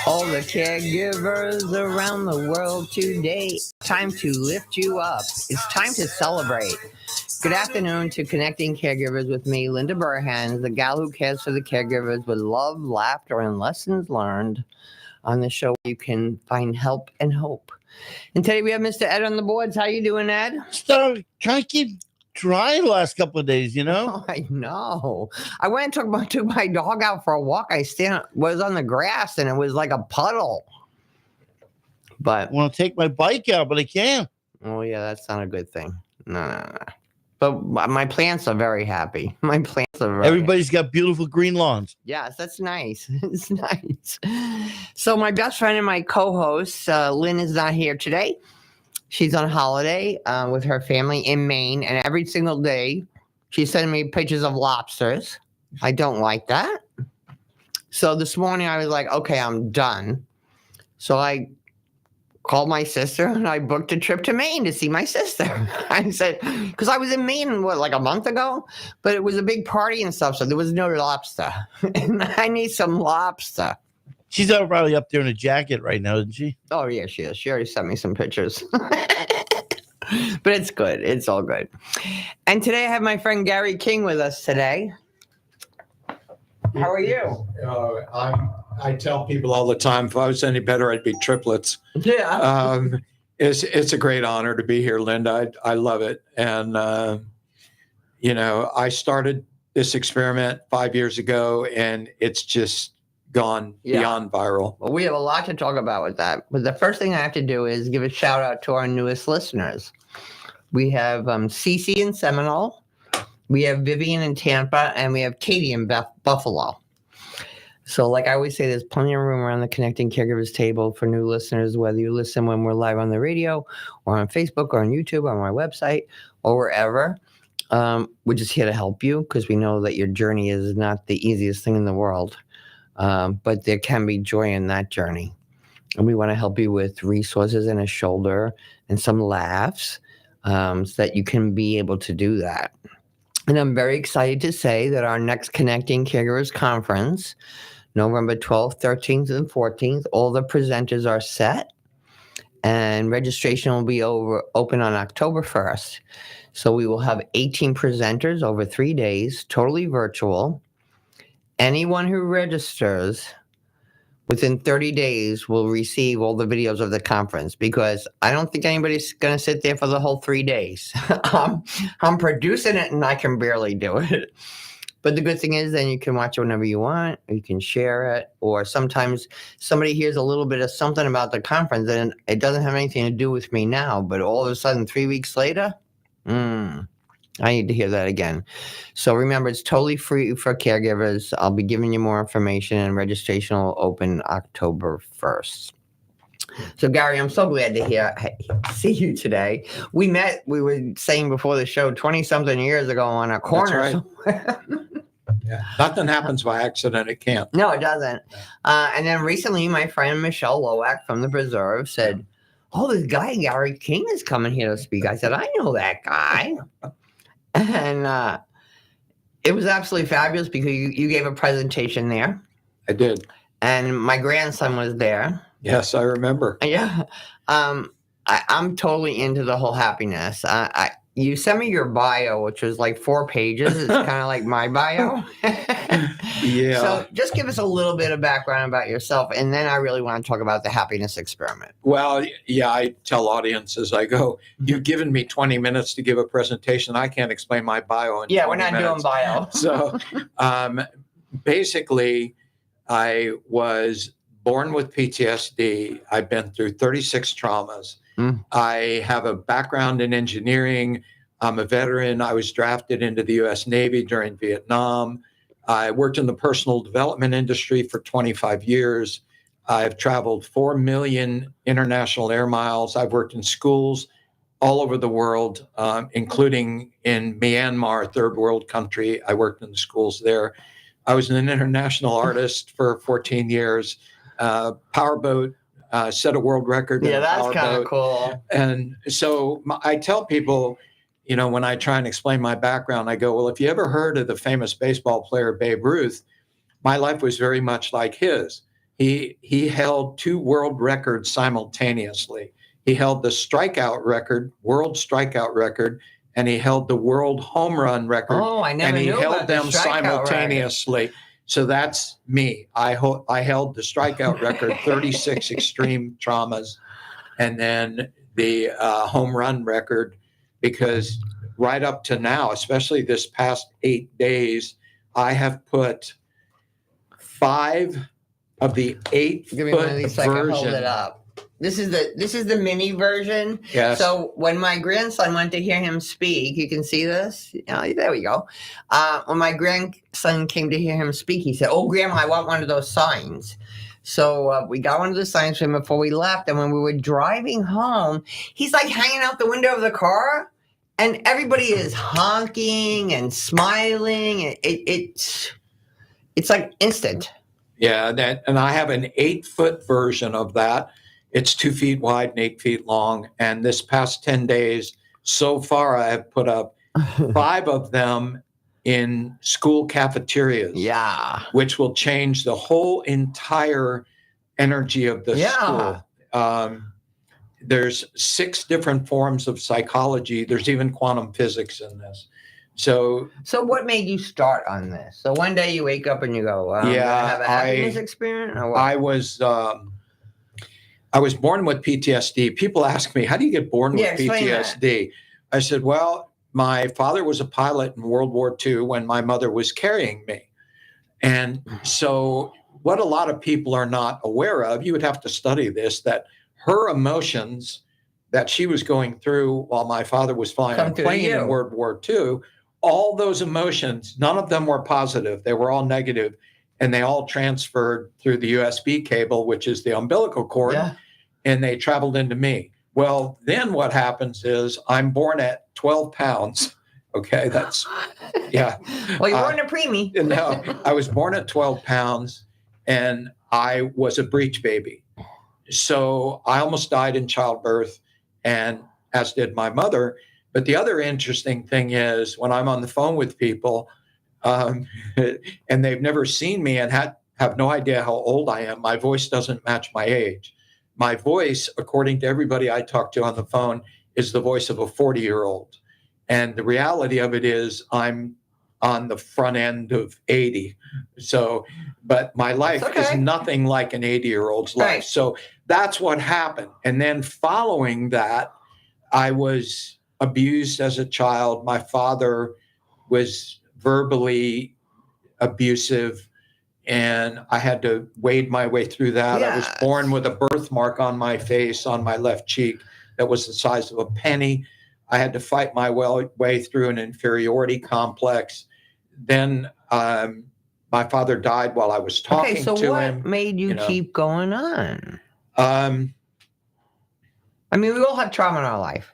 All the caregivers around the world today. Time to lift you up. It's time to celebrate. Good afternoon to Connecting Caregivers with me, Linda Burhan, the gal who cares for the caregivers with love, laughter, and lessons learned. On the show, you can find help and hope. And today we have Mr. Ed on the boards. How you doing, Ed? Trying to keep dry the last couple of days, you know? Oh, I know. I went and took my dog out for a walk. I was on the grass, and it was like a puddle. But I want to take my bike out, but I can't. Oh, yeah, that's not a good thing. No. But my plants are very happy. Everybody's got beautiful green lawns. Yes, that's nice. It's nice. So my best friend and my co-host, Lynn, is not here today. She's on holiday with her family in Maine, and every single day she's sending me pictures of lobsters. I don't like that. So this morning I was like, okay, I'm done. So I called my sister and I booked a trip to Maine to see my sister. I said, because I was in Maine, like a month ago, but it was a big party and stuff, so there was no lobster. And I need some lobster. She's probably up there in a jacket right now, isn't she? Oh, yeah, she is. She already sent me some pictures. But it's good. It's all good. And today I have my friend Gary King with us today. How are you? I tell people all the time, if I was any better, I'd be triplets. Yeah. It's a great honor to be here, Linda. I love it. And, I started this experiment 5 years ago, and it's just gone beyond viral. Well, we have a lot to talk about with that. But the first thing I have to do is give a shout out to our newest listeners. We have Cece in Seminole. We have Vivian in Tampa, and we have Katie in Buffalo. So like I always say, there's plenty of room around the Connecting Caregivers table for new listeners, whether you listen when we're live on the radio or on Facebook or on YouTube or on my website or wherever. We're just here to help you because we know that your journey is not the easiest thing in the world, but there can be joy in that journey. And we want to help you with resources and a shoulder and some laughs so that you can be able to do that. And I'm very excited to say that our next Connecting Caregivers Conference, November 12th, 13th, and 14th, all the presenters are set, and registration will be open on October 1st. So we will have 18 presenters over 3 days, totally virtual. Anyone who registers within 30 days will receive all the videos of the conference, because I don't think anybody's going to sit there for the whole 3 days. I'm producing it and I can barely do it. But the good thing is then you can watch it whenever you want, or you can share it, or sometimes somebody hears a little bit of something about the conference and it doesn't have anything to do with me now, but all of a sudden 3 weeks later, I need to hear that again. So remember, it's totally free for caregivers. I'll be giving you more information, and registration will open October 1st. So Gary, I'm so glad to see you today. We were saying before the show, 20-something years ago on a corner. That's right. Yeah. Nothing happens by accident. It can't. No, it doesn't. And then recently, my friend Michelle Lowak from the Preserve said, oh, this guy, Gary King, is coming here to speak. I said, I know that guy. And it was absolutely fabulous because you gave a presentation there. I did. And my grandson was there. Yes, I remember. Yeah. I'm totally into the whole happiness. You sent me your bio, which was like 4 pages. It's kind of like my bio. Yeah. So just give us a little bit of background about yourself, and then I really want to talk about the happiness experiment. Well, yeah, I tell audiences, I go, you've given me 20 minutes to give a presentation. I can't explain my bio in 20 minutes. Yeah, we're not doing bio. So basically, I was born with PTSD. I've been through 36 traumas. I have a background in engineering. I'm a veteran. I was drafted into the U.S. Navy during Vietnam. I worked in the personal development industry for 25 years. I've traveled 4 million international air miles. I've worked in schools all over the world, including in Myanmar, a third world country. I worked in the schools there. I was an international artist for 14 years. Powerboat. Set a world record. Yeah, that's kind of cool. And so I tell people, when I try and explain my background, I go, well, if you ever heard of the famous baseball player Babe Ruth, my life was very much like his. He held 2 world records simultaneously. He held the world strikeout record, and he held the world home run record. Oh, I never and he knew held about the them strikeout simultaneously. So that's me. I held the strikeout record, 36 extreme traumas, and then the home run record, because right up to now, especially this past 8 days, I have put 5 of the 8 Give me one of these so I can hold version. it up. This is the mini version. Yes. So when my grandson went to hear him speak, you can see this. Oh, there we go. When my grandson came to hear him speak, he said, "Oh, Grandma, I want one of those signs." So we got one of the signs for him before we left. And when we were driving home, he's like hanging out the window of the car, and everybody is honking and smiling. It's like instant. Yeah, and I have an 8-foot version of that. It's 2 feet wide and 8 feet long. And this past 10 days, so far, I have put up 5 of them in school cafeterias. Yeah. Which will change the whole entire energy of the school. There's 6 different forms of psychology. There's even quantum physics in this. So what made you start on this? So one day you wake up and you go, I'm gonna have a happiness experience? Or what? I was born with PTSD. People ask me, how do you get born with PTSD? I said, well, my father was a pilot in World War II when my mother was carrying me. And so what a lot of people are not aware of, you would have to study this, that her emotions that she was going through while my father was flying a plane in World War II, all those emotions, none of them were positive. They were all negative, and they all transferred through the USB cable, which is the umbilical cord, and they traveled into me. Well, then what happens is I'm born at 12 pounds. Okay, that's, yeah. Well, you weren't a preemie. No, I was born at 12 pounds, and I was a breech baby. So I almost died in childbirth, and as did my mother. But the other interesting thing is when I'm on the phone with people and they've never seen me and have no idea how old I am, my voice doesn't match my age. My voice, according to everybody I talk to on the phone, is the voice of a 40-year-old. And the reality of it is I'm on the front end of 80. So, but my life is nothing like an 80-year-old's life. Right. So that's what happened. And then following that, I was abused as a child. My father was verbally abusive, and I had to wade my way through that. I was born with a birthmark on my face, on my left cheek, that was the size of a penny. I had to fight my way through an inferiority complex. Then my father died while I was talking to him. So what made you keep going on? I mean, we all have trauma in our life.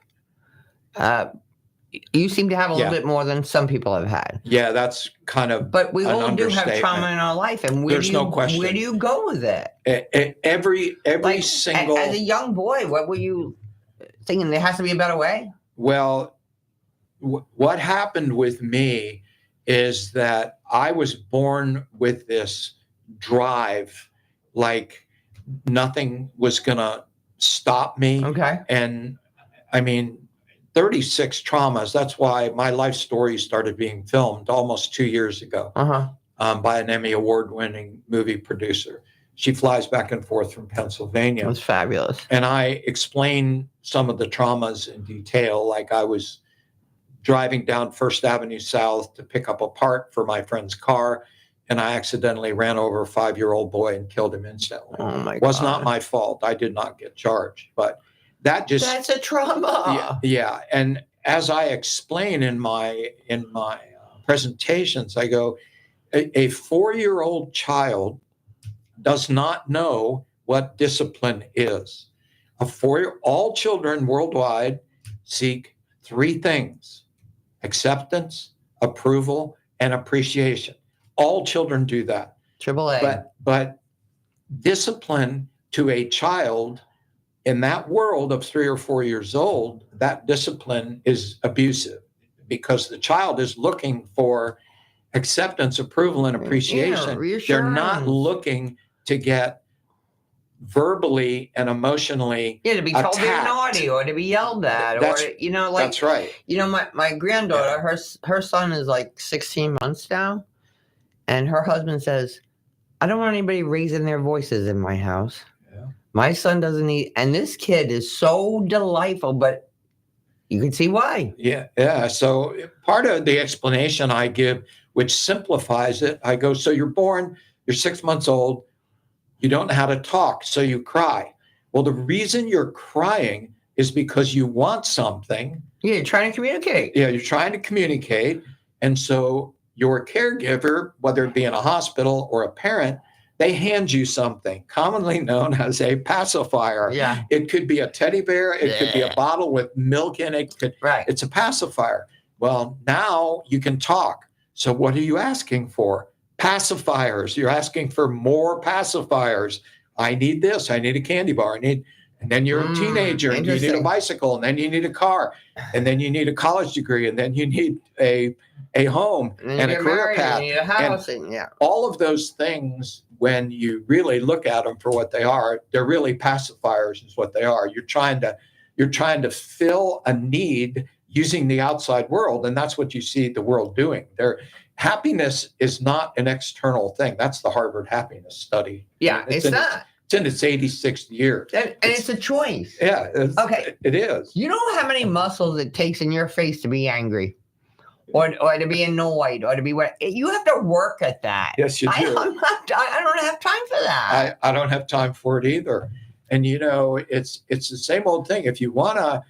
You seem to have a little bit more than some people have had. Yeah, that's kind of. But we all do have trauma in our life, and there's no question. Where do you go with it? Every single. As a young boy, what were you thinking? There has to be a better way. Well, what happened with me is that I was born with this drive, like nothing was gonna stop me. Okay. And I mean, 36 traumas. That's why my life story started being filmed almost 2 years ago by an Emmy award-winning movie producer. She flies back and forth from Pennsylvania. That's fabulous. And I explain some of the traumas in detail. Like I was driving down First Avenue South to pick up a part for my friend's car, and I accidentally ran over a 5-year-old boy and killed him instantly. Oh my God. It was not my fault. I did not get charged, but that's a trauma. Yeah. And as I explain in my presentations, I go, a 4-year-old child does not know what discipline is. All children worldwide seek 3 things: acceptance, approval, and appreciation. All children do that. AAA. But discipline to a child in that world of 3 or 4 years old, that discipline is abusive because the child is looking for acceptance, approval, and appreciation. Yeah, they're not looking to get verbally and emotionally Yeah, to be told they're attacked. naughty or to be yelled at, That's- or like That's right. my granddaughter, her son is like 16 months now, and her husband says, "I don't want anybody raising their voices in my house. Yeah. My son doesn't need." And this kid is so delightful, but you can see why. Yeah. So part of the explanation I give, which simplifies it, I go, so you're 6 months old, you don't know how to talk, so you cry. Well, the reason you're crying is because you want something. Yeah, you're trying to communicate. Yeah, you're trying to communicate. And so your caregiver, whether it be in a hospital or a parent, they hand you something commonly known as a pacifier. Yeah. It could be a teddy bear. It could be a bottle with milk in it. Right. It's a pacifier. Well, now you can talk. So what are you asking for? Pacifiers. You're asking for more pacifiers. I need this. I need a candy bar. And then you're a teenager and you need a bicycle, and then you need a car, and then you need a college degree, and then you need a home and a career path. You need a house, and all of those things, when you really look at them for what they are, they're really pacifiers is what they are. You're trying to fill a need using the outside world, and that's what you see the world doing. Happiness is not an external thing. That's the Harvard happiness study. Yeah, it's not. It's in its 86th year. And it's a choice. Yeah. Okay. It is. You know how many muscles it takes in your face to be angry? Or to be annoyed, or to be what? You have to work at that. Yes, you do. I don't have time for that. I don't have time for it either. And it's the same old thing. If you wanna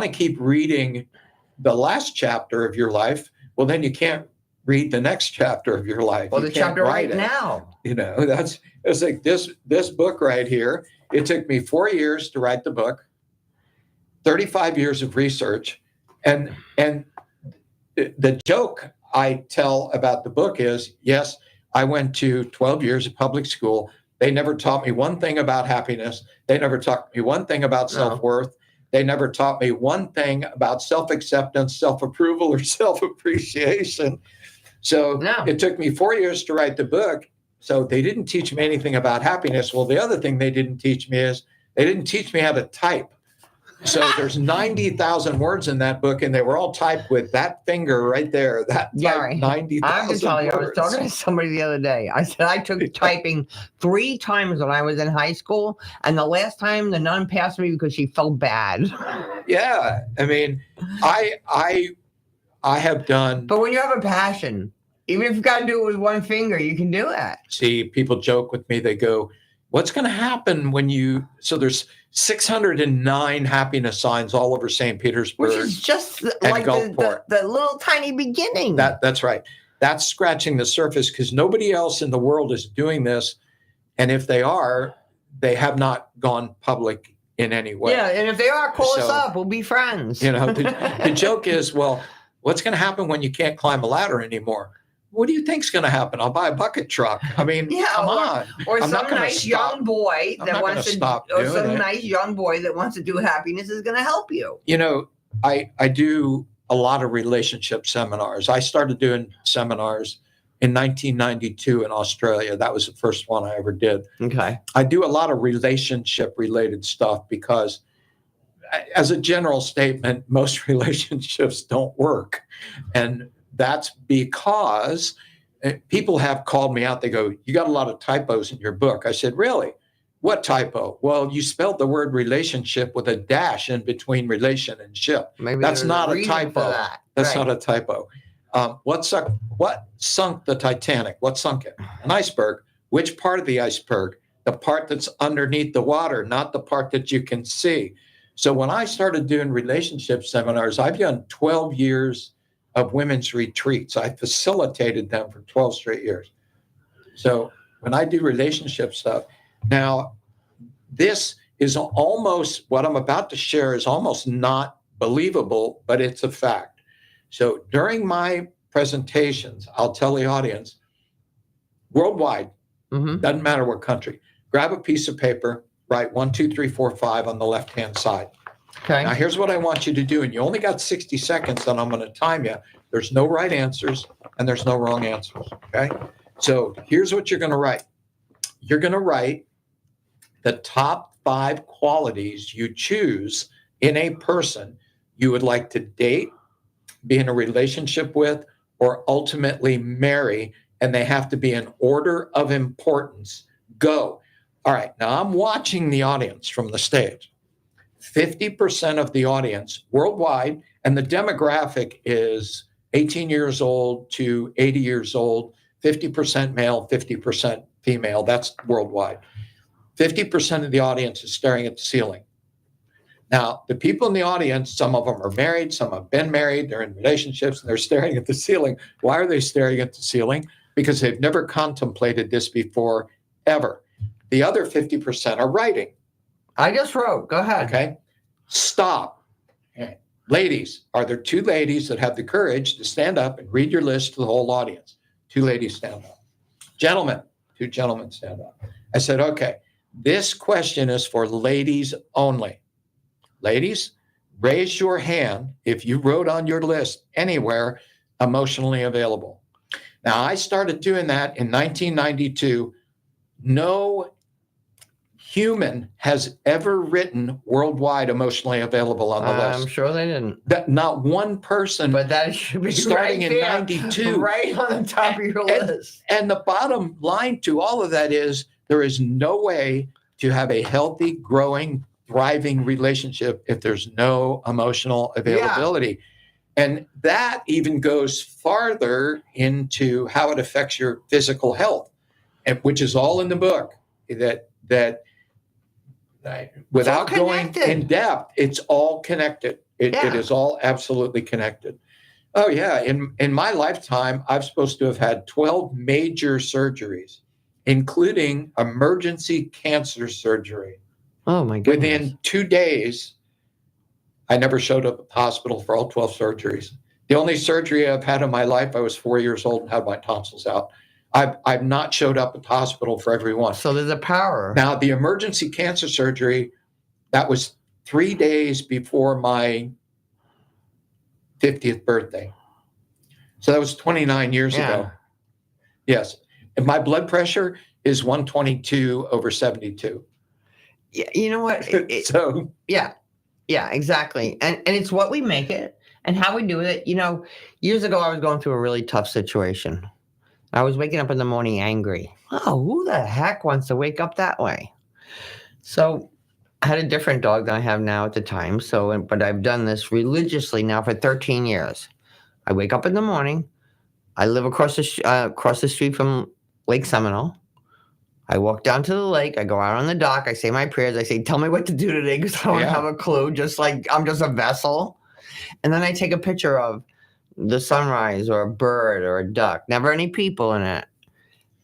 keep reading the last chapter of your life, well, then you can't read the next chapter of your life. Well, you the can't chapter write right it. now. It's like this book right here. It took me 4 years to write the book, 35 years of research, and the joke I tell about the book is, yes, I went to 12 years of public school. They never taught me one thing about happiness. They never taught me one thing about self-worth. They never taught me one thing about self-acceptance, self-approval, or self-appreciation. So It took me 4 years to write the book. So they didn't teach me anything about happiness. Well, the other thing they didn't teach me is they didn't teach me how to type. So there's 90,000 words in that book, and they were all typed with that finger right there. That Gary, 90,000 I'm just telling you, I was talking to somebody the other day. I said I took typing 3 times when I was in high school, and the last time the nun passed me because she felt bad. Yeah, I mean, I have done. But when you have a passion, even if you got to do it with one finger, you can do it. See, people joke with me. They go, "What's going to happen when you?" So there's 609 happiness signs all over St. Petersburg, which is just like the little tiny beginning. That's right. That's scratching the surface because nobody else in the world is doing this, and if they are, they have not gone public in any way. Yeah, and if they are, call us up. We'll be friends. The joke is, well, what's going to happen when you can't climb a ladder anymore? What do you think's going to happen? I'll buy a bucket truck. I mean, come on. Or some nice young boy that wants to do happiness is going to help you. I do a lot of relationship seminars. I started doing seminars in 1992 in Australia. That was the first one I ever did. Okay. I do a lot of relationship related stuff because, as a general statement, most relationships don't work. And that's because people have called me out. They go, "You got a lot of typos in your book." I said, "Really? What typo?" "Well, you spelled the word relationship with a dash in between relation and ship." Maybe that's not a typo. That's right. Not a typo. What sunk the Titanic? What sunk it? An iceberg. Which part of the iceberg? The part that's underneath the water, not the part that you can see. So when I started doing relationship seminars, I've done 12 years of women's retreats. I facilitated them for 12 straight years. So when I do relationship stuff, now this is almost, what I'm about to share is almost not believable, but it's a fact. So during my presentations, I'll tell the audience, worldwide, doesn't matter what country, grab a piece of paper, write 1, 2, 3, 4, 5 on the left-hand side. Okay. Now, here's what I want you to do, and you only got 60 seconds, and I'm going to time you. There's no right answers, and there's no wrong answers, okay? So here's what you're going to write. You're going to write, the top 5 qualities you choose in a person you would like to date, be in a relationship with, or ultimately marry, and they have to be in order of importance. Go. All right, now I'm watching the audience from the stage. 50% of the audience worldwide, and the demographic is 18 years old to 80 years old, 50% male, 50% female. That's worldwide. 50% of the audience is staring at the ceiling. Now, the people in the audience, some of them are married, some have been married, they're in relationships, and they're staring at the ceiling. Why are they staring at the ceiling? Because they've never contemplated this before, ever. The other 50% are writing. I just wrote. Go ahead. Okay. Stop. Okay. Ladies, are there 2 ladies that have the courage to stand up and read your list to the whole audience? 2 ladies stand up. Gentlemen, 2 gentlemen stand up. I said, okay, this question is for ladies only. Ladies, raise your hand if you wrote on your list anywhere emotionally available. Now, I started doing that in 1992. No human has ever written worldwide emotionally available on the list. I'm sure they didn't. That not one person, But that should be starting right in there, 92. right on the top of your list. And the bottom line to all of that is there is no way to have a healthy, growing, thriving relationship if there's no emotional availability. Yeah. And that even goes farther into how it affects your physical health, and which is all in the book. That without going in depth, it's all connected. It is all absolutely connected. Oh yeah, in my lifetime, I'm supposed to have had 12 major surgeries, including emergency cancer surgery. Oh my goodness. Within 2 days, I never showed up at the hospital for all 12 surgeries. The only surgery I've had in my life, I was 4 years old and had my tonsils out. I've not showed up at the hospital for every one. So there's a power. Now, the emergency cancer surgery, that was 3 days before my 50th birthday. So that was 29 years ago. Yes. And my blood pressure is 122/72. Yeah, you know what? Yeah, exactly. And it's what we make it and how we do it. You know, years ago, I was going through a really tough situation. I was waking up in the morning angry. Oh, who the heck wants to wake up that way? So I had a different dog than I have now at the time. But I've done this religiously now for 13 years. I wake up in the morning. I live across the street from Lake Seminole. I walk down to the lake. I go out on the dock. I say my prayers. I say, tell me what to do today because I don't have a clue. Just like I'm just a vessel. And then I take a picture of the sunrise or a bird or a duck. Never any people in it.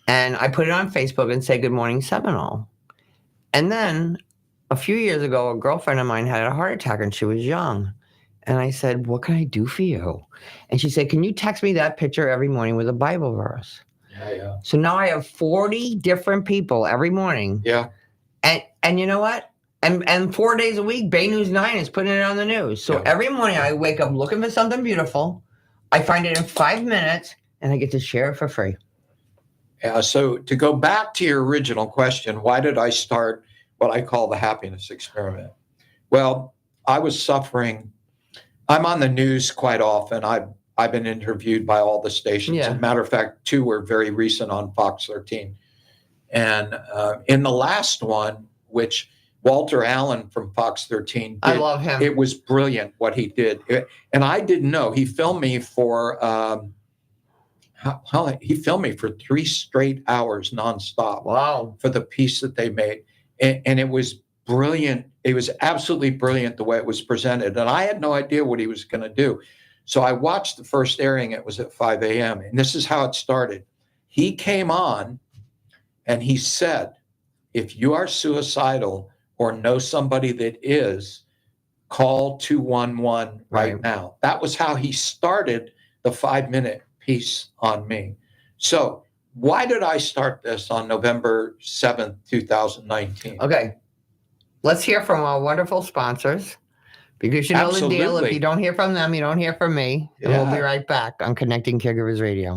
And I put it on Facebook and say, good morning, Seminole. And then a few years ago, a girlfriend of mine had a heart attack and she was young. And I said, what can I do for you? And she said, can you text me that picture every morning with a Bible verse? Yeah. So now I have 40 different people every morning. Yeah. And you know what? And 4 days a week, Bay News 9 is putting it on the news. So every morning I wake up looking for something beautiful. I find it in 5 minutes and I get to share it for free. Yeah. So to go back to your original question, why did I start what I call the happiness experiment? Well, I was suffering. I'm on the news quite often. I've been interviewed by all the stations. As a matter of fact, 2 were very recent on Fox 13. And in the last one, which Walter Allen from Fox 13 did, I love him. It was brilliant what he did. And I didn't know. He filmed me for he filmed me for 3 straight hours nonstop. Wow. For the piece that they made. And it was brilliant. It was absolutely brilliant the way it was presented. And I had no idea what he was going to do. So I watched the first airing. It was at 5 a.m. And this is how it started. He came on and he said, if you are suicidal or know somebody that is, call 211 right now. That was how he started the 5-minute piece on me. So why did I start this on November 7th, 2019? Okay. Let's hear from our wonderful sponsors. Because you know the deal, if you don't hear from them, you don't hear from me. And we'll be right back on Connecting Caregivers Radio.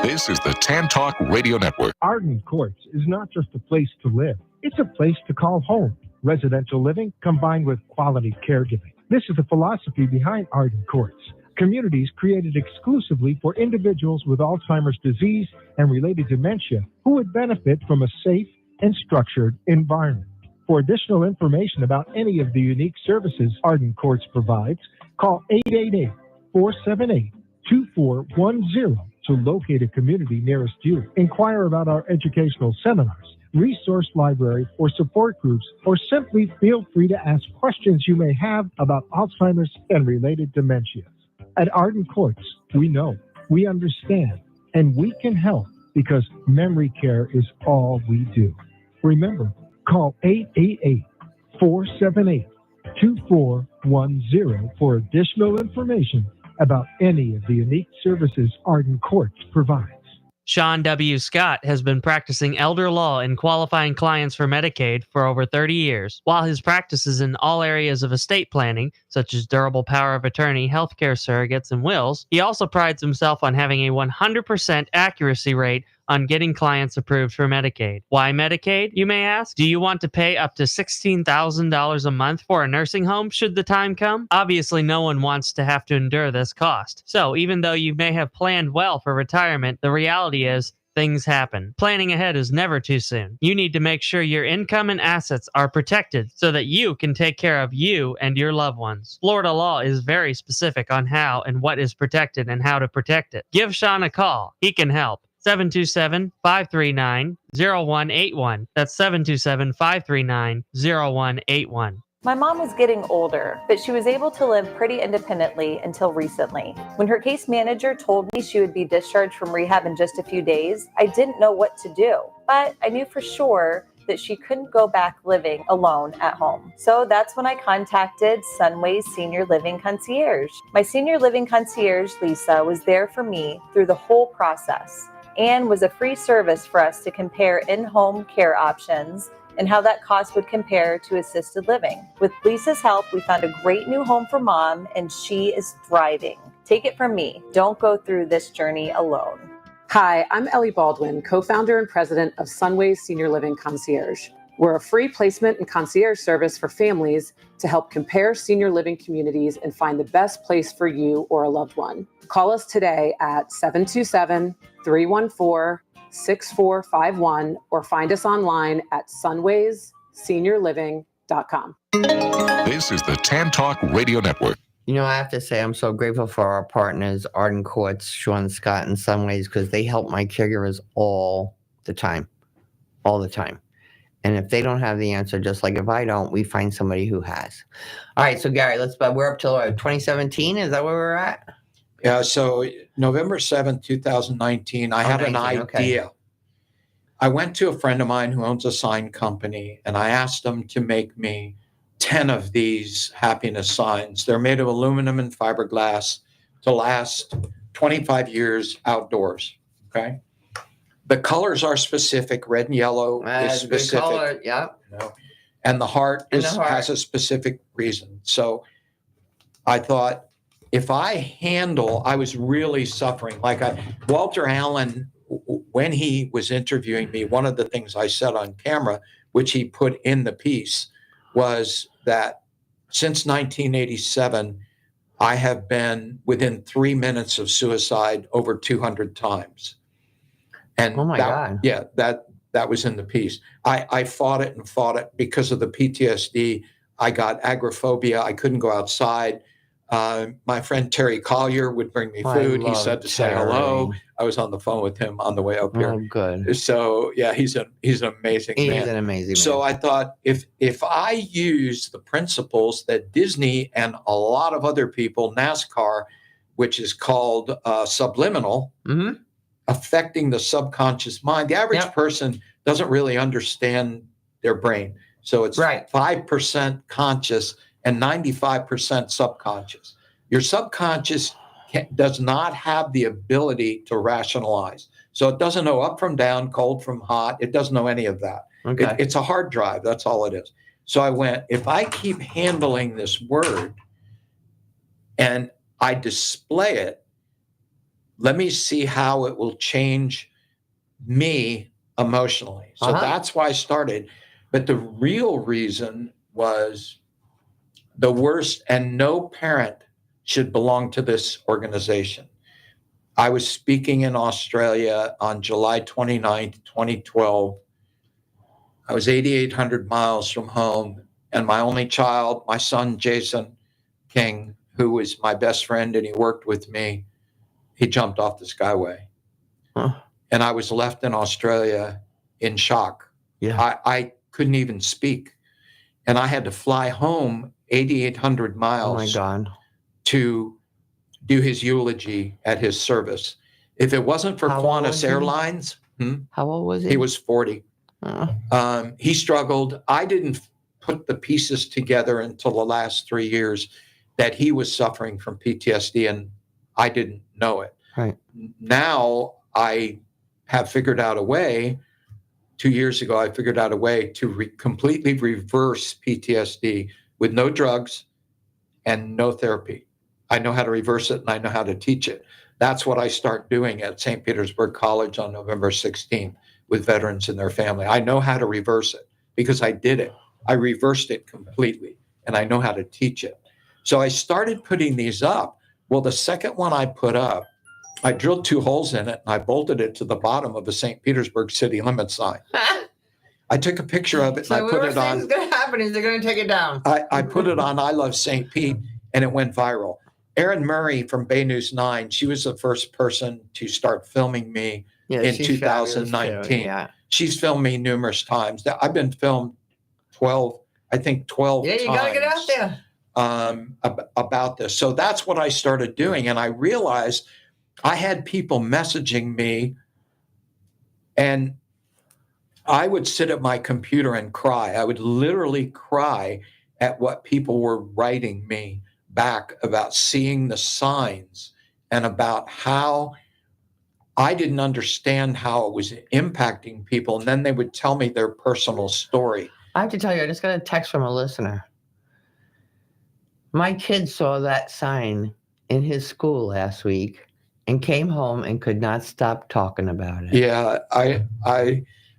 This is the Tan Talk Radio Network. Arden Courts is not just a place to live. It's a place to call home. Residential living combined with quality caregiving. This is the philosophy behind Arden Courts. Communities created exclusively for individuals with Alzheimer's disease and related dementia who would benefit from a safe and structured environment. For additional information about any of the unique services Arden Courts provides, call 888-478-2410 to locate a community nearest you. Inquire about our educational seminars, resource library, or support groups, or simply feel free to ask questions you may have about Alzheimer's and related dementias. At Arden Courts, we know, we understand, and we can help because memory care is all we do. Remember, call 888-478-2410 for additional information about any of the unique services Arden Courts provides. Sean W. Scott has been practicing elder law and qualifying clients for Medicaid for over 30 years. While his practice is in all areas of estate planning, such as durable power of attorney, healthcare surrogates, and wills, he also prides himself on having a 100% accuracy rate on getting clients approved for Medicaid. Why Medicaid, you may ask? Do you want to pay up to $16,000 a month for a nursing home should the time come? Obviously, no one wants to have to endure this cost. So even though you may have planned well for retirement, the reality is things happen. Planning ahead is never too soon. You need to make sure your income and assets are protected so that you can take care of you and your loved ones. Florida law is very specific on how and what is protected and how to protect it. Give Sean a call. He can help. 727-539-0181. That's 727-539-0181. My mom was getting older, but she was able to live pretty independently until recently. When her case manager told me she would be discharged from rehab in just a few days, I didn't know what to do. But I knew for sure that she couldn't go back living alone at home. So that's when I contacted Sunway's Senior Living Concierge. My Senior Living Concierge, Lisa, was there for me through the whole process and was a free service for us to compare in-home care options and how that cost would compare to assisted living. With Lisa's help, we found a great new home for Mom, and she is thriving. Take it from me, don't go through this journey alone. Hi, I'm Ellie Baldwin, co-founder and president of Sunway's Senior Living Concierge. We're a free placement and concierge service for families to help compare senior living communities and find the best place for you or a loved one. Call us today at 727-314-6451 or find us online at sunwaysseniorliving.com. This is the Tan Talk Radio Network. You know, I have to say I'm so grateful for our partners, Arden Courts, Sean Scott, in some ways, because they help my caregivers all the time. And if they don't have the answer, just like if I don't, we find somebody who has. All right, so Gary, we're up till 2017. Is that where we're at? Yeah, so November 7th, 2019, I had an idea. Okay. I went to a friend of mine who owns a sign company, and I asked him to make me 10 of these happiness signs. They're made of aluminum and fiberglass to last 25 years outdoors, okay? The colors are specific. Red and yellow is specific. Color, yeah. You know, and the heart has a specific reason. So I thought, if I was really suffering. Walter Allen, when he was interviewing me, one of the things I said on camera, which he put in the piece, was that since 1987, I have been within 3 minutes of suicide over 200 times. And oh my God. Yeah, that was in the piece. I fought it because of the PTSD. I got agoraphobia. I couldn't go outside. My friend Terry Collier would bring me food. He said to say hello. I was on the phone with him on the way up here. Oh, good. So yeah, he's an amazing man. He's an amazing man. So I thought if I use the principles that Disney and a lot of other people, NASCAR, which is called subliminal, affecting the subconscious mind, the average person doesn't really understand their brain. So it's 5% conscious and 95% subconscious. Your subconscious does not have the ability to rationalize. So it doesn't know up from down, cold from hot. It doesn't know any of that. Okay. It's a hard drive. That's all it is. So I went, if I keep handling this word and I display it, let me see how it will change me emotionally. So that's why I started. But the real reason was the worst, and no parent should belong to this organization. I was speaking in Australia on July 29th, 2012. I was 8,800 miles from home, and my only child, my son, Jason King, who was my best friend and he worked with me, he jumped off the Skyway. Huh. And I was left in Australia in shock. Yeah. I couldn't even speak. And I had to fly home 8,800 miles Oh my God. to do his eulogy at his service. If it wasn't for How old was Qantas he? Airlines, How old was he? he was 40. Oh. He struggled. I didn't put the pieces together until the last 3 years that he was suffering from PTSD, and I didn't know it. Right. Now I have figured out a way. 2 years ago, I figured out a way to completely reverse PTSD with no drugs and no therapy. I know how to reverse it and I know how to teach it. That's what I start doing at St. Petersburg College on November 16th with veterans and their family. I know how to reverse it because I did it. I reversed it completely and I know how to teach it. So I started putting these up. Well, the second one I put up, I drilled 2 holes in it and I bolted it to the bottom of a St. Petersburg city limit sign. I took a picture of it and I put it on. What's going to happen is they're going to take it down. I put it on I Love St. Pete and it went viral. Erin Murray from Bay News 9, she was the first person to start filming me in she's fabulous, 2019. too. Yeah. She's filmed me numerous times. I've been filmed 12 times. Yeah, you got to get out there. About this. So that's what I started doing. And I realized I had people messaging me and I would sit at my computer and cry. I would literally cry at what people were writing me back about seeing the signs and about how I didn't understand how it was impacting people. And then they would tell me their personal story. I have to tell you, I just got a text from a listener. My kid saw that sign in his school last week and came home and could not stop talking about it. Yeah,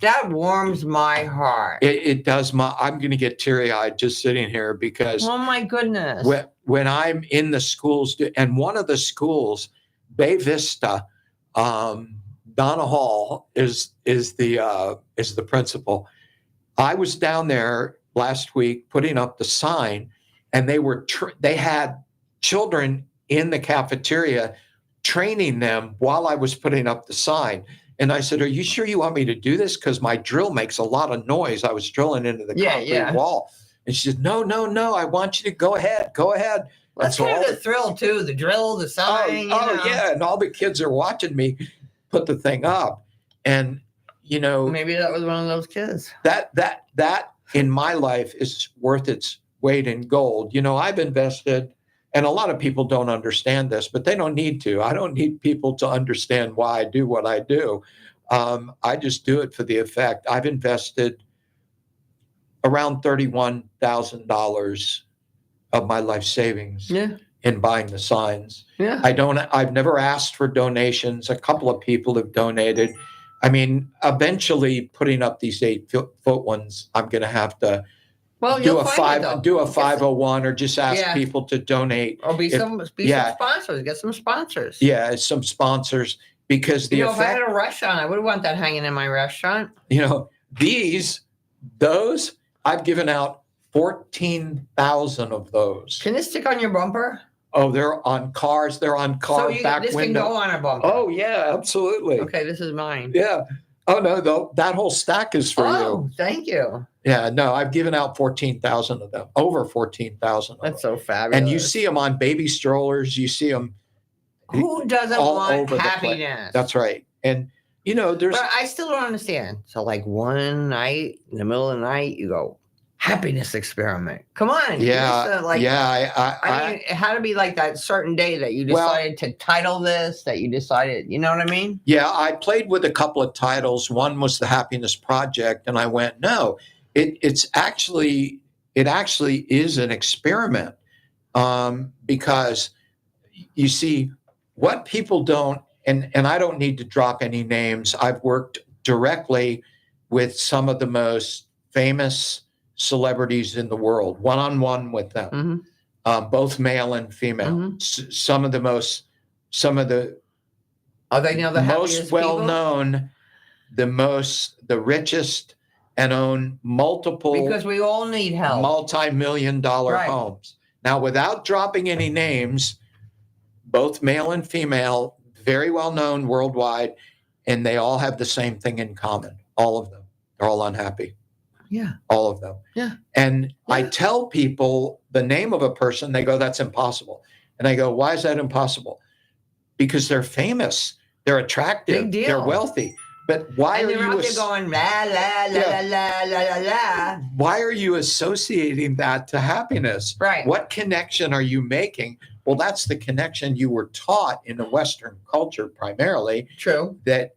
That warms my heart. it does. I'm going to get teary-eyed just sitting here because Oh my goodness. when I'm in the schools, and one of the schools, Bay Vista, Donna Hall is the principal. I was down there last week putting up the sign, and they had children in the cafeteria training them while I was putting up the sign. And I said, "Are you sure you want me to do this? Because my drill makes a lot of noise." I was drilling into the concrete wall. And she said, No, I want you to go ahead. Let's hear the thrill too, the drill, the sign. Yeah. And all the kids are watching me put the thing up. And, Maybe that was one of those kids. That in my life is worth its weight in gold. I've invested, and a lot of people don't understand this, but they don't need to. I don't need people to understand why I do what I do. I just do it for the effect. I've invested around $31,000 of my life savings in buying the signs. Yeah. I've never asked for donations. A couple of people have donated. I mean, eventually putting up these 8-foot ones, I'm going to have to do a 501 or just ask people to donate. Or some sponsors. Get some sponsors. Yeah, some sponsors, because if I had a restaurant, I would want that hanging in my restaurant. Those I've given out 14,000 of those. Can this stick on your bumper? Oh, they're on cars. They're on car back this window. Can go on a bumper. Oh yeah, absolutely. Okay, this is mine. Yeah. Oh no, that whole stack is for you. Oh, thank you. Yeah, no, I've given out 14,000 of them. Over 14,000 of them. That's so fabulous. And you see them on baby strollers. You see them. Who doesn't want happiness? That's right. And there's. But I still don't understand. So, like one night in the middle of the night, you go happiness experiment. Come on. Yeah. I mean, it had to be like that certain day that you decided to title this. That you decided. You know what I mean? Yeah, I played with a couple of titles. One was The Happiness Project, and I went, no, it actually is an experiment, because you see what people don't. And I don't need to drop any names. I've worked directly with some of the most famous celebrities in the world, one-on-one with them, both male and female. Some of the Are they now the most happiest well-known, the richest, and own multiple because we all need help. multi-million-dollar Right. homes. Now, without dropping any names, both male and female, very well-known worldwide, and they all have the same thing in common. All of them. They're all unhappy. Yeah. All of them. Yeah. And I Yeah. tell people the name of a person, they go, that's impossible. And I go, why is that impossible? Because they're famous. They're attractive. Big deal. They're wealthy. But why And are they're you out there going la la la la la la la. why are you associating that to happiness? Right. What connection are you making? Well, that's the connection you were taught in the Western culture primarily. True. That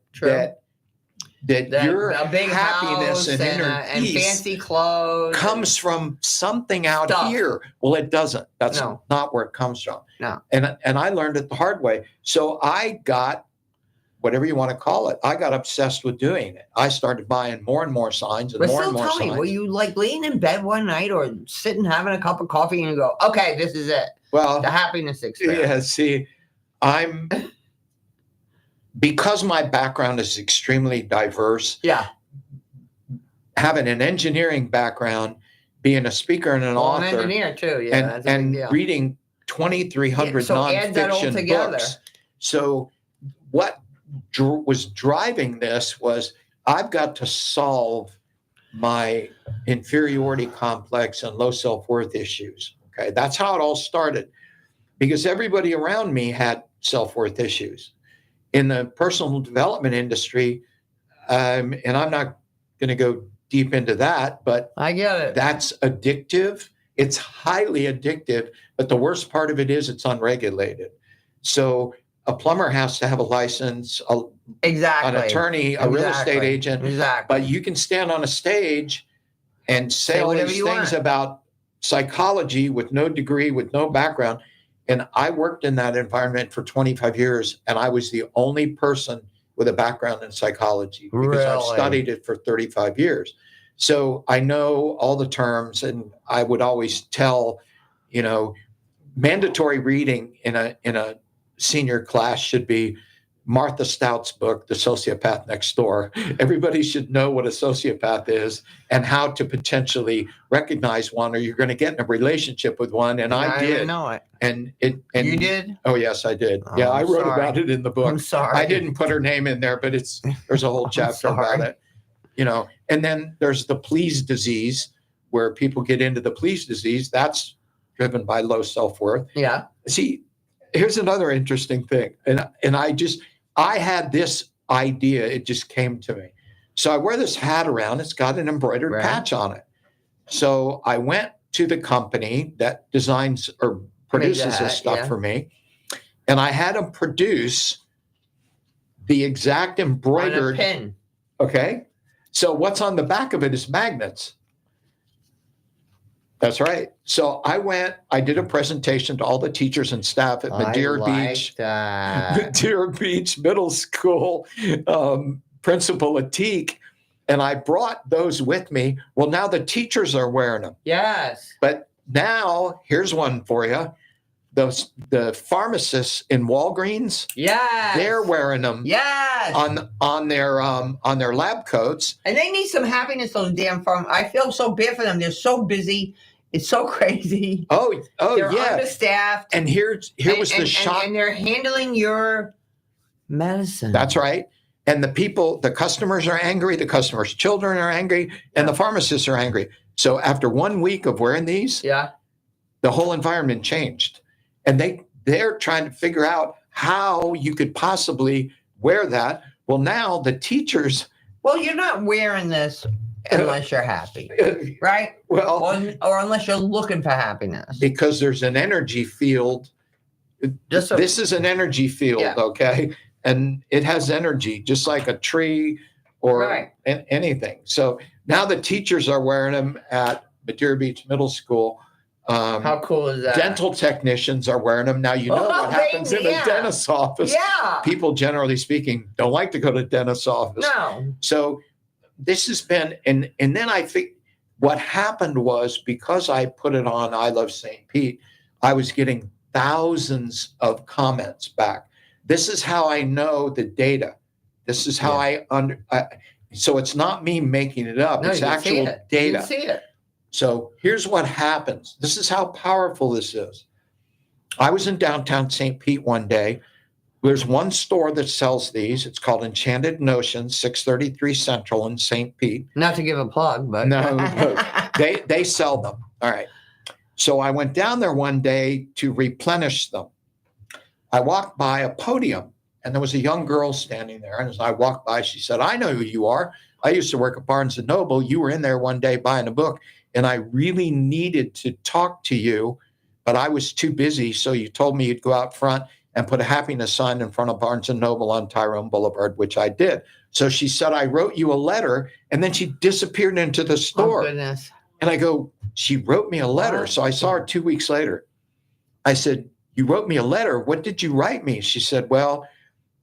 your a big happiness house and inner and peace fancy clothes comes from something out Stuff. here. Well, it doesn't. That's No. not where it comes from. No. And I learned it the hard way. So I got, whatever you want to call it, I got obsessed with doing it. I started buying more and more signs and But more still and more tell me, signs. were you like laying in bed one night or sitting having a cup of coffee and you go, okay, this is it. Well, The happiness experience. yeah, see, because my background is extremely diverse, Yeah. having an engineering background, being a speaker and an Well, an author, engineer too. Yeah. that's a big and deal. reading 2,300 Yeah, so add that all nonfiction together. books. So what was driving this was I've got to solve my inferiority complex and low self-worth issues. Okay, that's how it all started, because everybody around me had self-worth issues. In the personal development industry, and I'm not going to go deep into that, but I get it. that's addictive. It's highly addictive, but the worst part of it is it's unregulated. So a plumber has to have a license, Exactly. an attorney, a real estate Exactly. agent, Exactly. but you can stand on a stage and say Say all whatever these you things want. about psychology with no degree, with no background. And I worked in that environment for 25 years, and I was the only person with a background in psychology because I've Really? studied it for 35 years. So I know all the terms, and I would always tell, mandatory reading in a senior class should be Martha Stout's book, The Sociopath Next Door. Everybody should know what a sociopath is and how to potentially recognize one, or you're going to get in a relationship with one. And I did. didn't know it. And You did? Oh, yes, I did. Oh, Yeah, I I'm wrote sorry. about it in the book. I'm sorry. I didn't put her name in there, but there's a whole chapter sorry. about it. And then there's the please disease, where people get into the please disease. That's driven by low self-worth. Yeah. See, here's another interesting thing. And I had this idea. It just came to me. So I wear this hat around. It's got an embroidered Right. patch on it. So I went to the company that designs or produces hat, this stuff yeah. for me. And I had them produce the exact On a embroidered. pin. Okay. So what's on the back of it is magnets. That's right. So I did a presentation to all the teachers and staff at Madeira Beach, Madeira Beach Middle School, Principal Atik, and I brought those with me. Well, now the teachers are wearing them. Yes. But now, here's one for you. The pharmacists in Walgreens, Yes. they're wearing them Yes. on their lab coats. And they need some happiness, those damn farm. I feel so bad for them. They're so busy. It's so crazy. Oh They're yeah. understaffed. And here was the shock. And they're handling your medicine. That's right. And the customers are angry. The customers' children are angry, and the pharmacists are angry. So after 1 week of wearing these, Yeah. the whole environment changed. And they're trying to figure out how you could possibly wear that. Well, now the teachers. Well, you're not wearing this unless you're happy, right? Well, Or unless you're looking for happiness. because there's an energy field. Just so, This is an energy field, Yeah. okay? And it has energy, just like a tree or Right. anything. So now the teachers are wearing them at Madeira Beach Middle School. how cool is that? Dental technicians are wearing them. Now you know Oh, what happens in yeah. a dentist's office. Yeah. People, generally speaking, don't like to go to the dentist's office. No. So this has been, and then I think what happened was, because I put it on I Love St. Pete, I was getting thousands of comments back. This is how I know the data. This is how so it's not me making it up. No, it's you can see actual it. data. You can see it. So here's what happens. This is how powerful this is. I was in downtown St. Pete one day. There's one store that sells these. It's called Enchanted Notions, 633 Central in St. Pete. Not to give a plug, but No, they sell them. All right. So I went down there one day to replenish them. I walked by a podium, and there was a young girl standing there. And as I walked by, she said, "I know who you are. I used to work at Barnes & Noble. You were in there one day buying a book, and I really needed to talk to you, but I was too busy. So you told me you'd go out front and put a happiness sign in front of Barnes & Noble on Tyrone Boulevard," which I did. So she said, "I wrote you a letter," and then she disappeared into the store. Oh, goodness. And I go, "She wrote me a letter." What? So I saw her 2 weeks later. I said, "You wrote me a letter. What did you write me?" She said, "Well,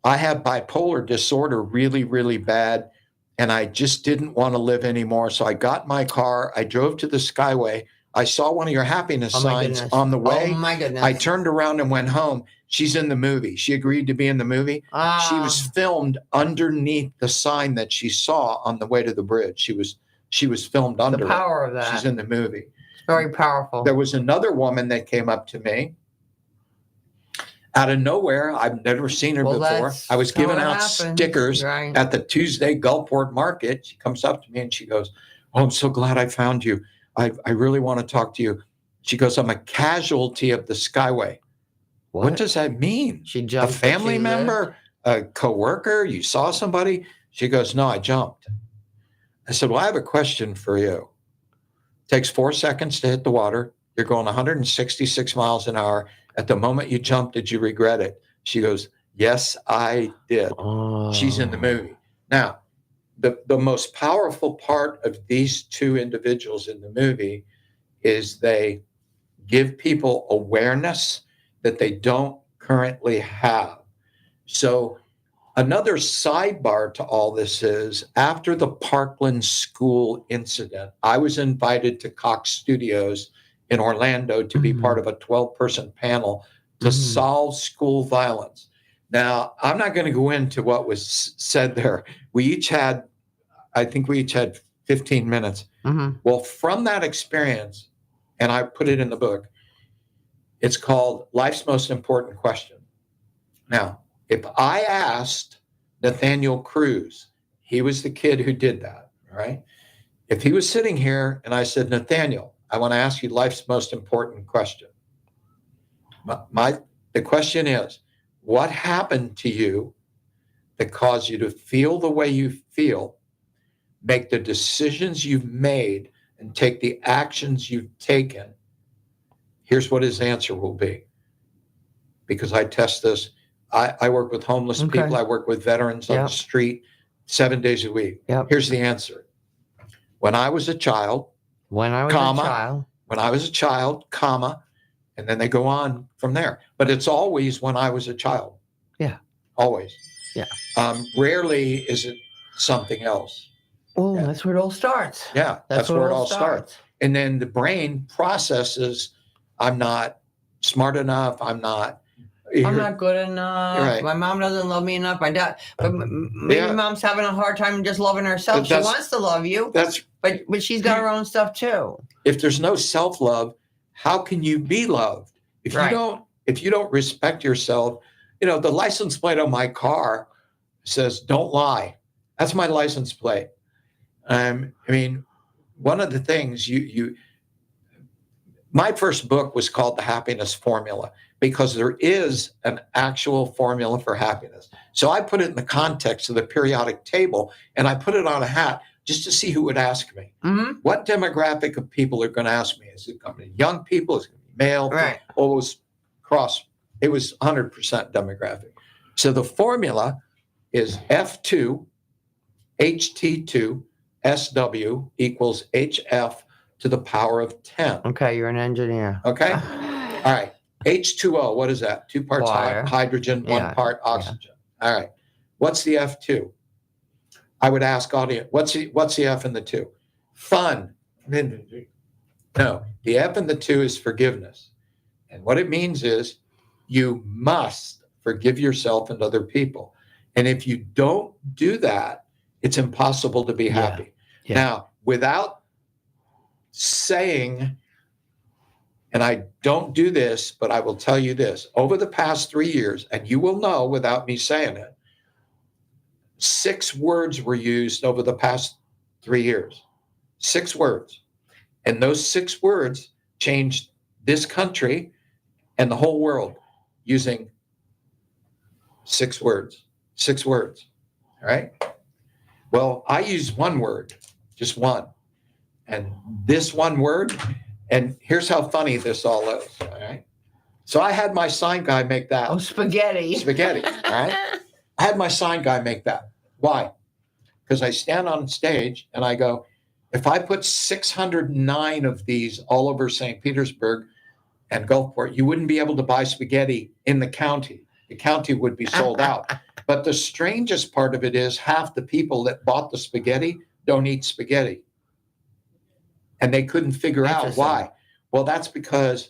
I have bipolar disorder really, really bad, and I just didn't want to live anymore. So I got in my car. I drove to the Skyway. I saw one of your happiness signs goodness. on the way. Oh, my goodness. I turned around and went home. She's in the movie. She agreed to be in the movie. She was filmed underneath the sign that she saw on the way to the bridge. She was filmed under the power of that. She's in the movie. It's very powerful. There was another woman that came up to me out of nowhere. I've never seen her before. I was giving out stickers at the Tuesday Gulfport Market. She comes up to me and she goes, "Oh, I'm so glad I found you. I really want to talk to you." She goes, "I'm a casualty of the Skyway." What does that mean? She A jumped. family member, a coworker, you saw somebody? She goes, "No, I jumped." I said, "Well, I have a question for you. It takes 4 seconds to hit the water. You're going 166 miles an hour. At the moment you jumped, did you regret it?" She goes, "Yes, I did." Oh. She's in the movie. Now, the most powerful part of these two individuals in the movie is they give people awareness that they don't currently have. So another sidebar to all this is, after the Parkland school incident, I was invited to Cox Studios in Orlando to be part of a 12-person panel to solve school violence. Now, I'm not going to go into what was said there. I think we each had 15 minutes. Well, from that experience, and I put it in the book, it's called Life's Most Important Question. Now, if I asked Nathaniel Cruz, he was the kid who did that, right? If he was sitting here and I said, "Nathaniel, I want to ask you life's most important question. The question is, what happened to you that caused you to feel the way you feel, make the decisions you've made, and take the actions you've taken?" Here's what his answer will be. Because I test this. I work with homeless people. I work with veterans on the street 7 days a week. Here's the answer. When I was a child, When I was a child, comma, and then they go on from there. But it's always when I was a child. Yeah. Always. Yeah. Rarely is it something else. Oh, that's where it all starts. Yeah, that's where it all starts. And then the brain processes, "I'm not smart enough. I'm not good enough. Right. My mom doesn't love me enough. My dad, but maybe mom's having a hard time just loving herself. She wants to love you, but she's got her own stuff too. If there's no self-love, how can you be loved? If you don't respect yourself, the license plate on my car says, "Don't lie." That's my license plate. One of the things my first book was called The Happiness Formula, because there is an actual formula for happiness. So I put it in the context of the periodic table, and I put it on a hat just to see who would ask me. What demographic of people are going to ask me? Is it going to be young people? Is it going to be male? Right. Or it was 100% demographic. So the formula is F2, HT2, SW equals HF to the power of 10. Okay, you're an engineer. Okay? All right. H2O, what is that? 2 parts hydrogen, 1 part oxygen. All right. What's the F2? I would ask audience, what's the F in the 2? Fun. No, the F and the 2 is forgiveness. And what it means is you must forgive yourself and other people. And if you don't do that, it's impossible to be happy. Yeah. Now, without saying, and I don't do this, but I will tell you this, over the past 3 years, and you will know without me saying it, 6 words were used over the past 3 years. 6 words. And those 6 words changed this country and the whole world using 6 words. 6 words. All right? Well, I use 1 word, just one. And this 1 word, and here's how funny this all is. All right? So I had my sign guy make that. Oh, spaghetti. Spaghetti. All right? I had my sign guy make that. Why? Because I stand on stage and I go, if I put 609 of these all over St. Petersburg and Gulfport, you wouldn't be able to buy spaghetti in the county. The county would be sold out. But the strangest part of it is half the people that bought the spaghetti don't eat spaghetti. And they couldn't figure out why. Well, that's because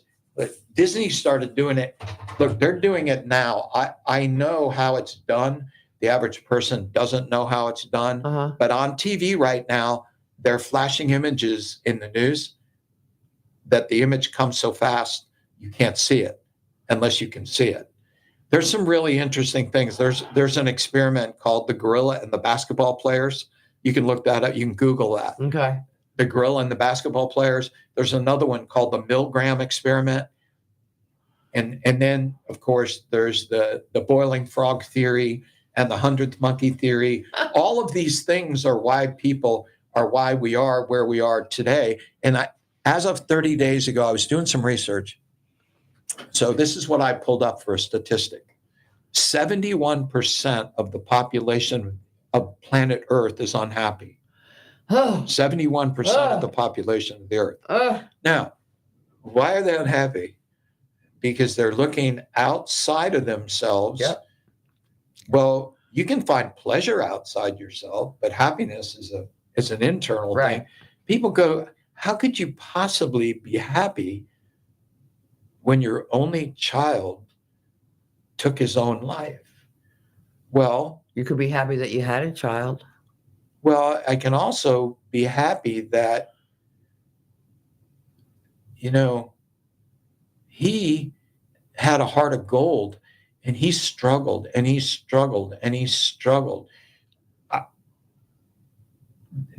Disney started doing it. Look, they're doing it now. I know how it's done. The average person doesn't know how it's done. Uh-huh. But on TV right now, they're flashing images in the news that the image comes so fast, you can't see it unless you can see it. There's some really interesting things. There's an experiment called the gorilla and the basketball players. You can look that up. You can Google that. Okay. The gorilla and the basketball players. There's another one called the Milgram experiment. And then, of course, there's the boiling frog theory and the 100th monkey theory. All of these things are why we are where we are today. And as of 30 days ago, I was doing some research. So this is what I pulled up for a statistic. 71% of the population of planet Earth is unhappy. 71% of the population of the Earth. Now, why are they unhappy? Because they're looking outside of themselves. Yep. Well, you can find pleasure outside yourself, but happiness is an internal thing. People go, how could you possibly be happy when your only child took his own life? Well, You could be happy that you had a child. well, I can also be happy that, he had a heart of gold and he struggled and he struggled and he struggled.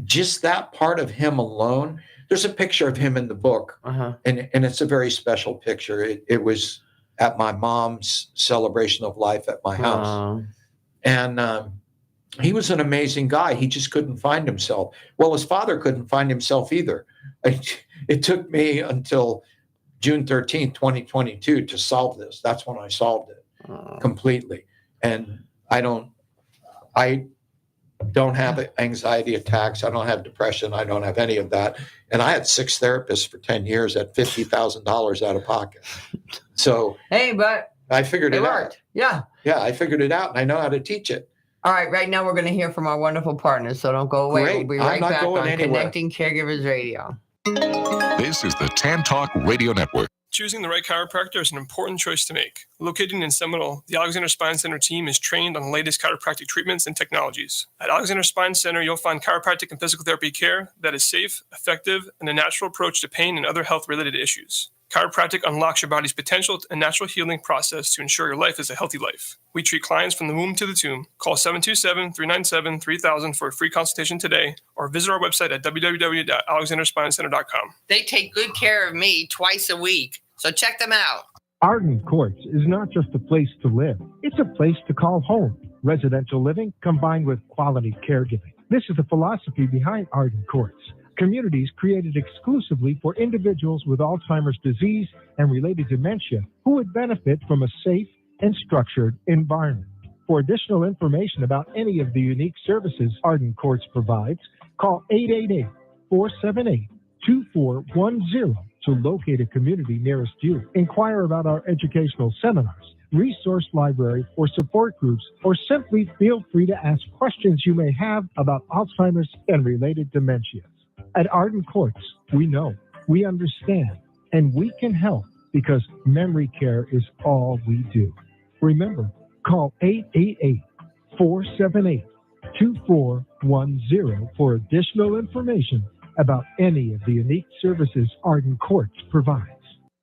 Just that part of him alone. There's a picture of him in the book, Uh-huh. and it's a very special picture. It was at my mom's celebration of life at my house. And he was an amazing guy. He just couldn't find himself. Well, his father couldn't find himself either. It took me until June 13th, 2022 to solve this. That's when I solved it completely. And I don't have anxiety attacks. I don't have depression. I don't have any of that. And I had 6 therapists for 10 years at $50,000 out of pocket. So Hey, but I figured it it out. worked. Yeah. Yeah, I figured it out, and I know how to teach it. All right. Right now, we're going to hear from our wonderful partners, so don't go away. Great. We'll be I'm right not back going on anywhere. Connecting Caregivers Radio. This is the Tan Talk Radio Network. Choosing the right chiropractor is an important choice to make. Located in Seminole, the Alexander Spine Center team is trained on the latest chiropractic treatments and technologies. At Alexander Spine Center, you'll find chiropractic and physical therapy care that is safe, effective, and a natural approach to pain and other health-related issues. Chiropractic unlocks your body's potential and natural healing process to ensure your life is a healthy life. We treat clients from the womb to the tomb. Call 727-397-3000 for a free consultation today, or visit our website at www.alexanderspinecenter.com. They take good care of me twice a week, so check them out. Arden Courts is not just a place to live. It's a place to call home. Residential living combined with quality caregiving. This is the philosophy behind Arden Courts. Communities created exclusively for individuals with Alzheimer's disease and related dementia who would benefit from a safe and structured environment. For additional information about any of the unique services Arden Courts provides, call 888-478-2410 to locate a community nearest you. Inquire about our educational seminars, resource library, or support groups, or simply feel free to ask questions you may have about Alzheimer's and related dementias. At Arden Courts, we know, we understand, and we can help because memory care is all we do. Remember, call 888-478-2410 for additional information about any of the unique services Arden Courts provides.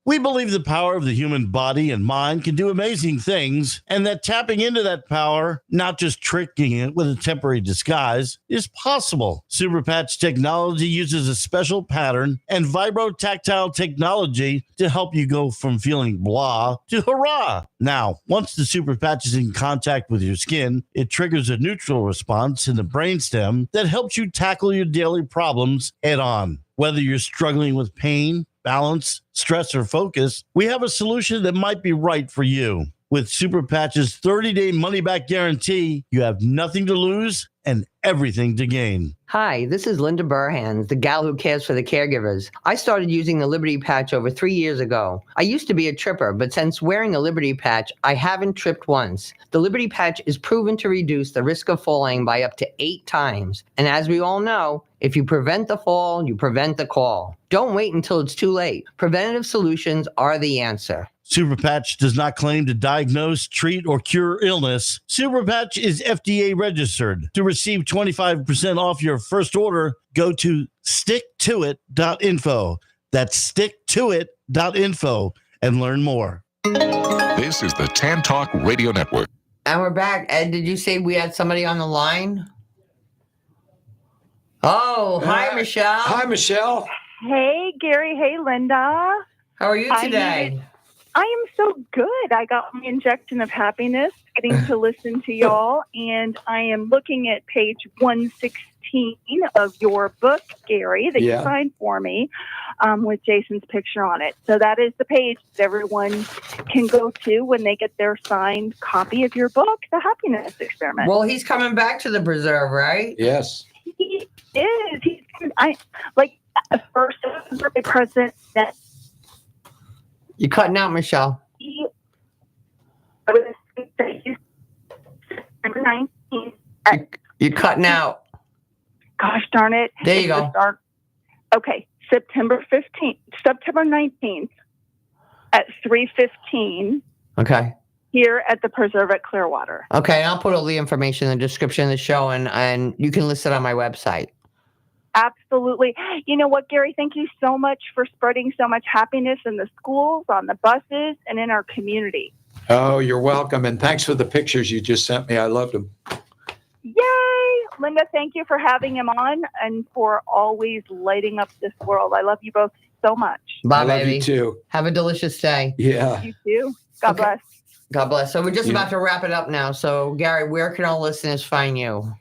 We believe the power of the human body and mind can do amazing things, and that tapping into that power, not just tricking it with a temporary disguise, is possible. Superpatch technology uses a special pattern and vibrotactile technology to help you go from feeling blah to hurrah. Now, once the Superpatch is in contact with your skin, it triggers a neutral response in the brainstem that helps you tackle your daily problems head on. Whether you're struggling with pain, balance, stress, or focus, we have a solution that might be right for you. With Superpatch's 30-day money-back guarantee, you have nothing to lose and everything to gain. Hi, this is Linda Burhans, the gal who cares for the caregivers. I started using the Liberty Patch over 3 years ago. I used to be a tripper, but since wearing a Liberty Patch, I haven't tripped once. The Liberty Patch is proven to reduce the risk of falling by up to 8 times. And as we all know, if you prevent the fall, you prevent the call. Don't wait until it's too late. Preventative solutions are the answer. Superpatch does not claim to diagnose, treat, or cure illness. Superpatch is FDA registered. To receive 25% off your first order, go to sticktoit.info. That's sticktoit.info and learn more. This is the Tan Talk Radio Network. And we're back. Ed, did you say we had somebody on the line? Oh, hi, Michelle. Hi, Michelle. Hey, Gary. Hey, Linda. How are you today? I am so good. I got my injection of happiness getting to listen to y'all, and I am looking at page 116 of your book, Gary, that you signed for me with Jason's picture on it. So that is the page that everyone can go to when they get their signed copy of your book, The Happiness Experiment. Well, he's coming back to the preserve, right? Yes. He is. First birthday present that You're cutting out, Michelle. September 19th. You're cutting out. Gosh darn it. There you go. Okay, September 19th at 3:15. Okay. Here at the Preserve at Clearwater. Okay, and I'll put all the information in the description of the show, and you can list it on my website. Absolutely. You know what, Gary? Thank you so much for spreading so much happiness in the schools, on the buses, and in our community. Oh, you're welcome. And thanks for the pictures you just sent me. I loved them. Yay! Linda, thank you for having him on and for always lighting up this world. I love you both so much. Bye, I love baby. you too. Have a delicious day. Yeah. You too. God bless. God bless. So we're just about to wrap it up now. So, Gary, where can our listeners find you?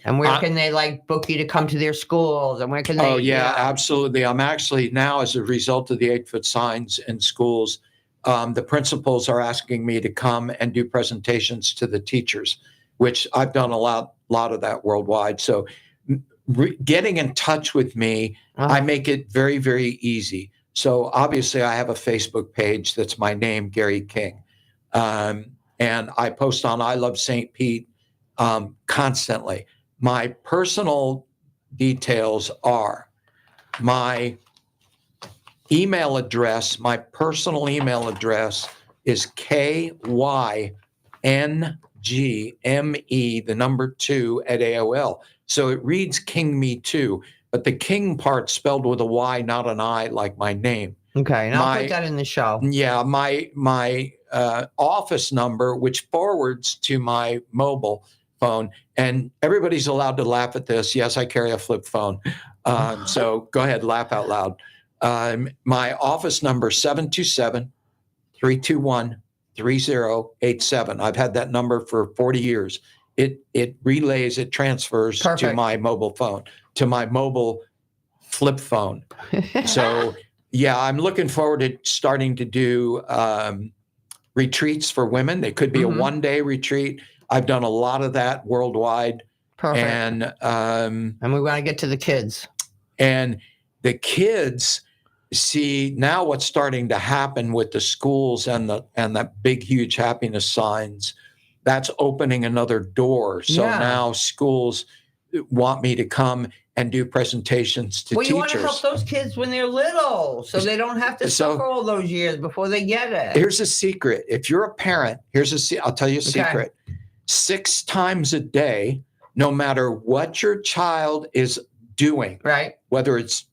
And where can they book you to come to their schools? And where can they? Oh, yeah, absolutely. I'm actually now, as a result of the 8-foot signs in schools, the principals are asking me to come and do presentations to the teachers, which I've done a lot of that worldwide. So getting in touch with me, I make it very, very easy. So obviously I have a Facebook page that's my name, Gary King. And I post on I Love St. Pete constantly. My personal details are my email address. My personal email address is KYNGME2 at AOL. So it reads King Me Too, but the King part spelled with a Y, not an I, like my name. Okay, and I'll put that in the show. Yeah, my office number, which forwards to my mobile phone, and everybody's allowed to laugh at this. Yes, I carry a flip phone. So go ahead, laugh out loud. My office number, 727-321-3087. I've had that number for 40 years. It transfers to my mobile phone, to my mobile flip phone. So yeah, I'm looking forward to starting to do retreats for women. They could be a one-day retreat. I've done a lot of that worldwide. Perfect. And we want to get to the kids. And the kids see now what's starting to happen with the schools and the big, huge happiness signs. That's opening another door. So now schools, want me to come and do presentations to Well, you want to teachers. help those kids when they're little, so they don't have to So- suffer all those years before they get it. Here's a secret. If you're a parent, I'll tell you a secret. 6 times a day, no matter what your child is doing, Right. whether it's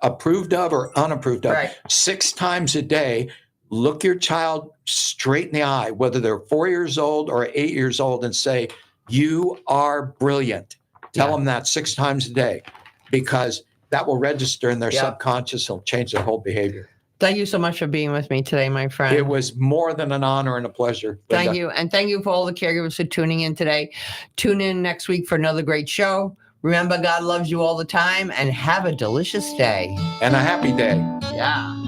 approved of or unapproved of, Right. 6 times a day, look your child straight in the eye, whether they're 4 years old or 8 years old, and say, "You are brilliant." Tell them that 6 times a day, because that will register in their subconscious and change their whole behavior. Thank you so much for being with me today, my friend. It was more than an honor and a pleasure. Thank Linda. you. And thank you for all the caregivers for tuning in today. Tune in next week for another great show. Remember, God loves you all the time, and have a delicious day. And a happy day. Yeah.